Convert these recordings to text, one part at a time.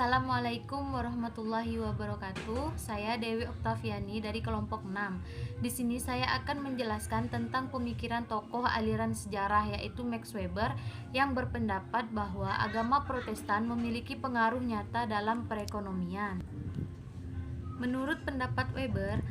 Assalamualaikum warahmatullahi wabarakatuh. Saya Dewi Oktaviani dari kelompok 6. Di sini saya akan menjelaskan tentang pemikiran tokoh aliran sejarah yaitu Max Weber yang berpendapat bahwa agama Protestan memiliki pengaruh nyata dalam perekonomian. Menurut pendapat Weber,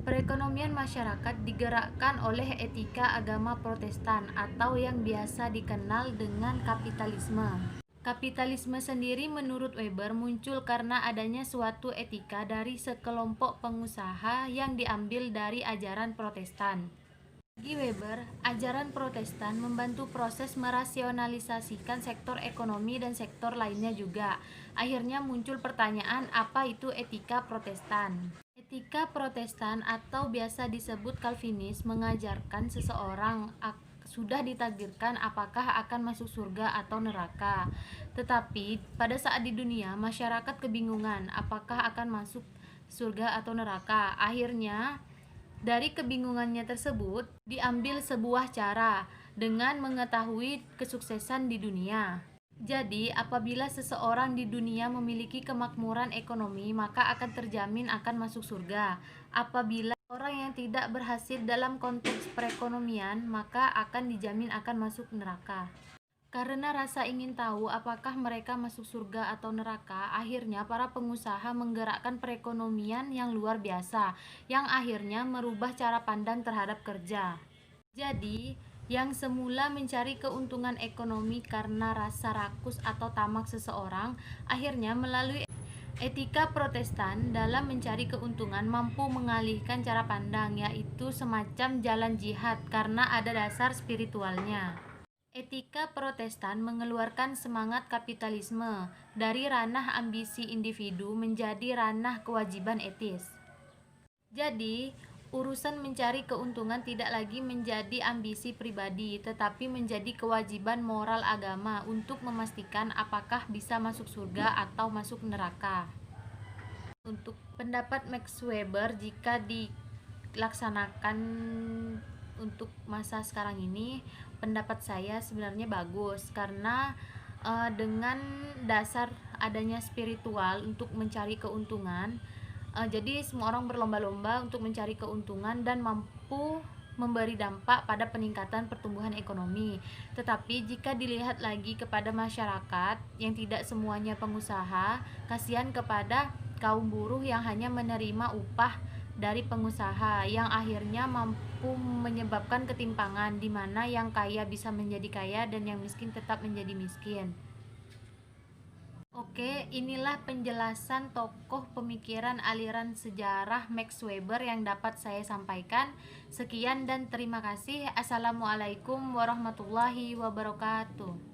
perekonomian masyarakat digerakkan oleh etika agama Protestan atau yang biasa dikenal dengan kapitalisme. Kapitalisme sendiri menurut Weber muncul karena adanya suatu etika dari sekelompok pengusaha yang diambil dari ajaran Protestan. Bagi Weber, ajaran Protestan membantu proses merasionalisasikan sektor ekonomi dan sektor lainnya juga. Akhirnya muncul pertanyaan, apa itu etika Protestan? Etika Protestan atau biasa disebut Calvinis mengajarkan seseorang sudah ditakdirkan apakah akan masuk surga atau neraka. Tetapi pada saat di dunia masyarakat kebingungan apakah akan masuk surga atau neraka. Akhirnya dari kebingungannya tersebut diambil sebuah cara dengan mengetahui kesuksesan di dunia. Jadi, apabila seseorang di dunia memiliki kemakmuran ekonomi, maka akan terjamin akan masuk surga. Apabila orang yang tidak berhasil dalam konteks perekonomian, maka akan dijamin akan masuk neraka. Karena rasa ingin tahu apakah mereka masuk surga atau neraka, akhirnya para pengusaha menggerakkan perekonomian yang luar biasa, yang akhirnya merubah cara pandang terhadap kerja. Jadi, yang semula mencari keuntungan ekonomi karena rasa rakus atau tamak seseorang, akhirnya melalui etika Protestan dalam mencari keuntungan mampu mengalihkan cara pandang, yaitu semacam jalan jihad karena ada dasar spiritualnya. Etika Protestan mengeluarkan semangat kapitalisme dari ranah ambisi individu menjadi ranah kewajiban etis. Jadi, urusan mencari keuntungan tidak lagi menjadi ambisi pribadi, tetapi menjadi kewajiban moral agama untuk memastikan apakah bisa masuk surga atau masuk neraka. Untuk pendapat Max Weber, jika dilaksanakan untuk masa sekarang ini, pendapat saya sebenarnya bagus karena dengan dasar adanya spiritual untuk mencari keuntungan. Jadi semua orang berlomba-lomba untuk mencari keuntungan dan mampu memberi dampak pada peningkatan pertumbuhan ekonomi. Tetapi jika dilihat lagi kepada masyarakat yang tidak semuanya pengusaha, kasihan kepada kaum buruh yang hanya menerima upah dari pengusaha yang akhirnya mampu menyebabkan ketimpangan di mana yang kaya bisa menjadi kaya dan yang miskin tetap menjadi miskin. Oke, inilah penjelasan tokoh pemikiran aliran sejarah Max Weber yang dapat saya sampaikan. Sekian dan terima kasih. Assalamualaikum warahmatullahi wabarakatuh.